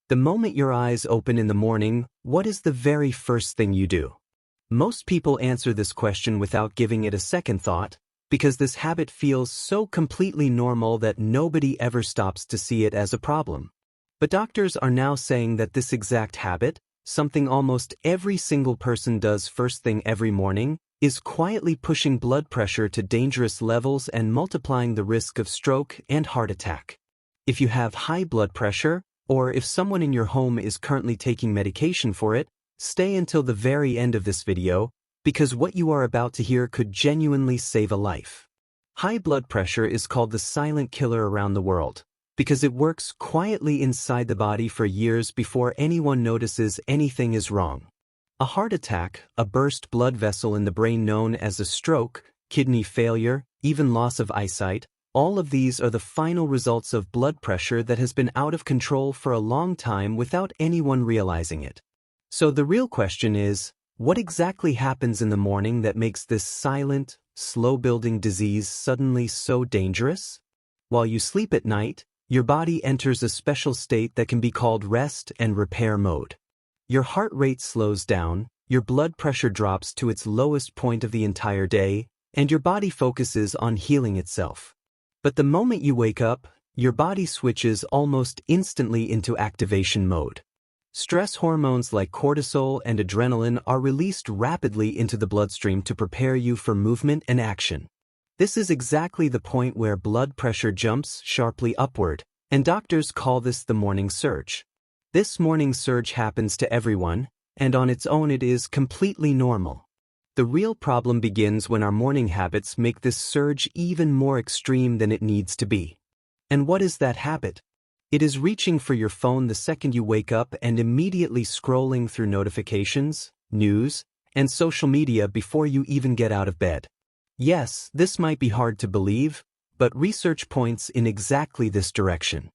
The moment your eyes open in the morning, what is the very first thing you do? Most people answer this question without giving it a second thought, because this habit feels so completely normal that nobody ever stops to see it as a problem. But doctors are now saying that this exact habit, something almost every single person does first thing every morning, is quietly pushing blood pressure to dangerous levels and multiplying the risk of stroke and heart attack. If you have high blood pressure, or if someone in your home is currently taking medication for it, stay until the very end of this video, because what you are about to hear could genuinely save a life. High blood pressure is called the silent killer around the world, because it works quietly inside the body for years before anyone notices anything is wrong. A heart attack, a burst blood vessel in the brain known as a stroke, kidney failure, even loss of eyesight, all of these are the final results of blood pressure that has been out of control for a long time without anyone realizing it. So the real question is, what exactly happens in the morning that makes this silent, slow-building disease suddenly so dangerous? While you sleep at night, your body enters a special state that can be called rest and repair mode. Your heart rate slows down, your blood pressure drops to its lowest point of the entire day, and your body focuses on healing itself. But the moment you wake up, your body switches almost instantly into activation mode. Stress hormones like cortisol and adrenaline are released rapidly into the bloodstream to prepare you for movement and action. This is exactly the point where blood pressure jumps sharply upward, and doctors call this the morning surge. This morning surge happens to everyone, and on its own it is completely normal. The real problem begins when our morning habits make this surge even more extreme than it needs to be. And what is that habit? It is reaching for your phone the second you wake up and immediately scrolling through notifications, news, and social media before you even get out of bed. Yes, this might be hard to believe, but research points in exactly this direction.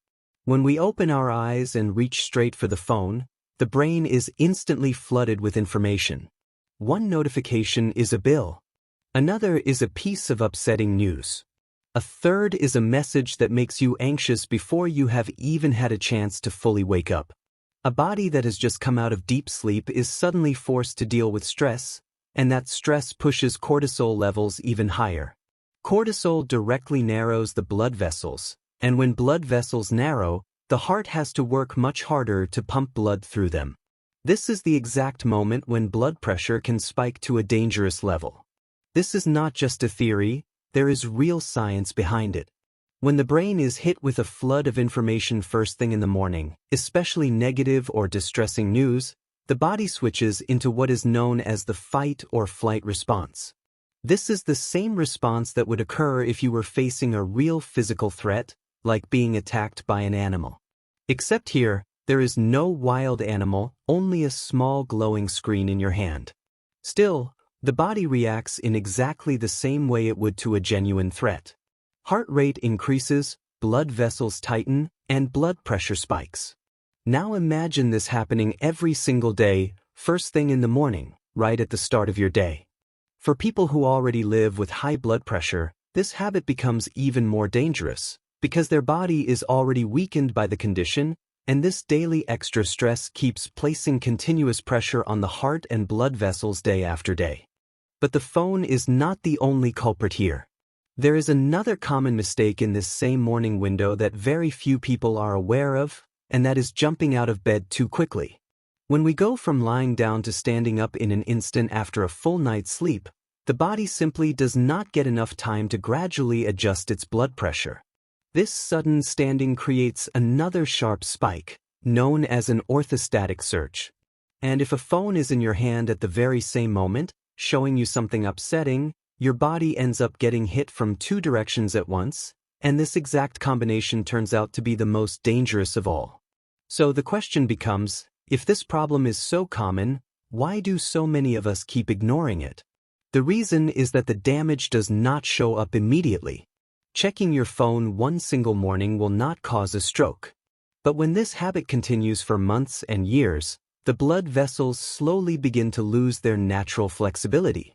When we open our eyes and reach straight for the phone, the brain is instantly flooded with information. One notification is a bill. Another is a piece of upsetting news. A third is a message that makes you anxious before you have even had a chance to fully wake up. A body that has just come out of deep sleep is suddenly forced to deal with stress, and that stress pushes cortisol levels even higher. Cortisol directly narrows the blood vessels, and when blood vessels narrow, the heart has to work much harder to pump blood through them. This is the exact moment when blood pressure can spike to a dangerous level. This is not just a theory, there is real science behind it. When the brain is hit with a flood of information first thing in the morning, especially negative or distressing news, the body switches into what is known as the fight or flight response. This is the same response that would occur if you were facing a real physical threat, like being attacked by an animal. Except here, there is no wild animal, only a small glowing screen in your hand. Still, the body reacts in exactly the same way it would to a genuine threat. Heart rate increases, blood vessels tighten, and blood pressure spikes. Now imagine this happening every single day, first thing in the morning, right at the start of your day. For people who already live with high blood pressure, this habit becomes even more dangerous, because their body is already weakened by the condition, and this daily extra stress keeps placing continuous pressure on the heart and blood vessels day after day. But the phone is not the only culprit here. There is another common mistake in this same morning window that very few people are aware of, and that is jumping out of bed too quickly. When we go from lying down to standing up in an instant after a full night's sleep, the body simply does not get enough time to gradually adjust its blood pressure. This sudden standing creates another sharp spike, known as an orthostatic surge. And if a phone is in your hand at the very same moment, showing you something upsetting, your body ends up getting hit from two directions at once, and this exact combination turns out to be the most dangerous of all. So the question becomes, if this problem is so common, why do so many of us keep ignoring it? The reason is that the damage does not show up immediately. Checking your phone one single morning will not cause a stroke. But when this habit continues for months and years, the blood vessels slowly begin to lose their natural flexibility.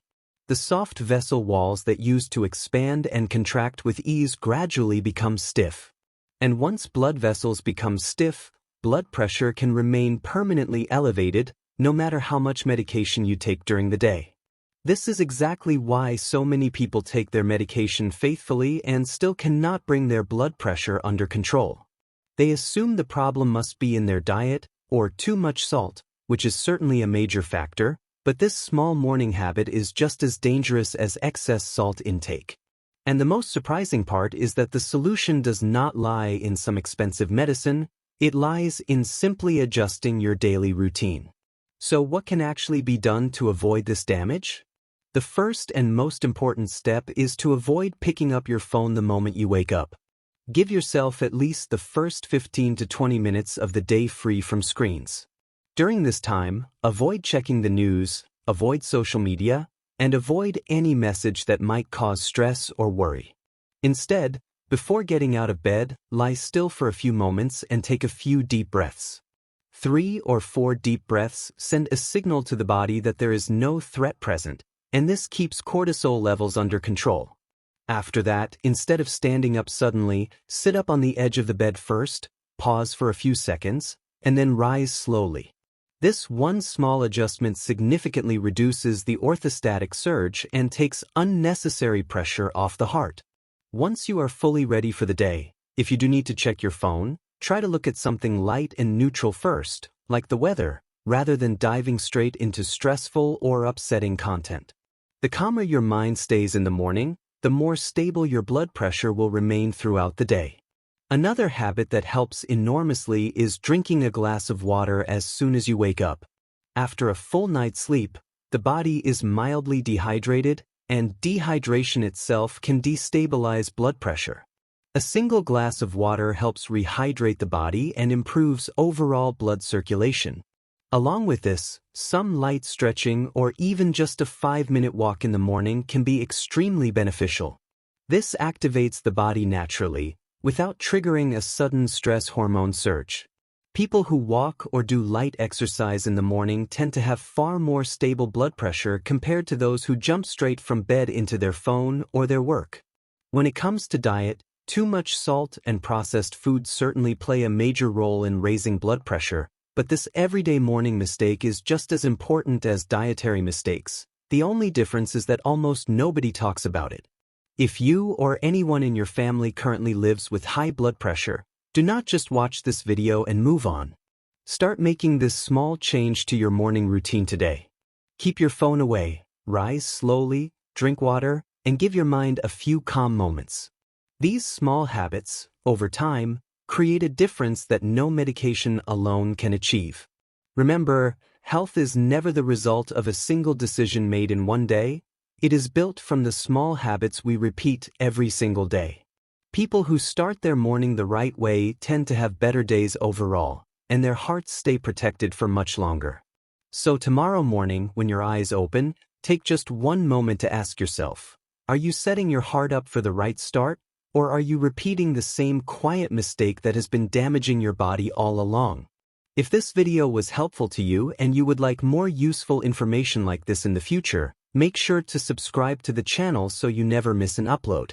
The soft vessel walls that used to expand and contract with ease gradually become stiff. And once blood vessels become stiff, blood pressure can remain permanently elevated no matter how much medication you take during the day. This is exactly why so many people take their medication faithfully and still cannot bring their blood pressure under control. They assume the problem must be in their diet or too much salt, which is certainly a major factor, but this small morning habit is just as dangerous as excess salt intake. And the most surprising part is that the solution does not lie in some expensive medicine, it lies in simply adjusting your daily routine. So what can actually be done to avoid this damage? The first and most important step is to avoid picking up your phone the moment you wake up. Give yourself at least the first 15 to 20 minutes of the day free from screens. During this time, avoid checking the news, avoid social media, and avoid any message that might cause stress or worry. Instead, before getting out of bed, lie still for a few moments and take a few deep breaths. 3 or 4 deep breaths send a signal to the body that there is no threat present, and this keeps cortisol levels under control. After that, instead of standing up suddenly, sit up on the edge of the bed first, pause for a few seconds, and then rise slowly. This one small adjustment significantly reduces the orthostatic surge and takes unnecessary pressure off the heart. Once you are fully ready for the day, if you do need to check your phone, try to look at something light and neutral first, like the weather, rather than diving straight into stressful or upsetting content. The calmer your mind stays in the morning, the more stable your blood pressure will remain throughout the day. Another habit that helps enormously is drinking a glass of water as soon as you wake up. After a full night's sleep, the body is mildly dehydrated, and dehydration itself can destabilize blood pressure. A single glass of water helps rehydrate the body and improves overall blood circulation. Along with this, some light stretching or even just a 5-minute walk in the morning can be extremely beneficial. This activates the body naturally, without triggering a sudden stress hormone surge. People who walk or do light exercise in the morning tend to have far more stable blood pressure compared to those who jump straight from bed into their phone or their work. When it comes to diet, too much salt and processed foods certainly play a major role in raising blood pressure, but this everyday morning mistake is just as important as dietary mistakes. The only difference is that almost nobody talks about it. If you or anyone in your family currently lives with high blood pressure, do not just watch this video and move on. Start making this small change to your morning routine today. Keep your phone away, rise slowly, drink water, and give your mind a few calm moments. These small habits, over time, create a difference that no medication alone can achieve. Remember, health is never the result of a single decision made in one day. It is built from the small habits we repeat every single day. People who start their morning the right way tend to have better days overall, and their hearts stay protected for much longer. So tomorrow morning, when your eyes open, take just one moment to ask yourself, are you setting your heart up for the right start? Or are you repeating the same quiet mistake that has been damaging your body all along? If this video was helpful to you and you would like more useful information like this in the future, make sure to subscribe to the channel so you never miss an upload.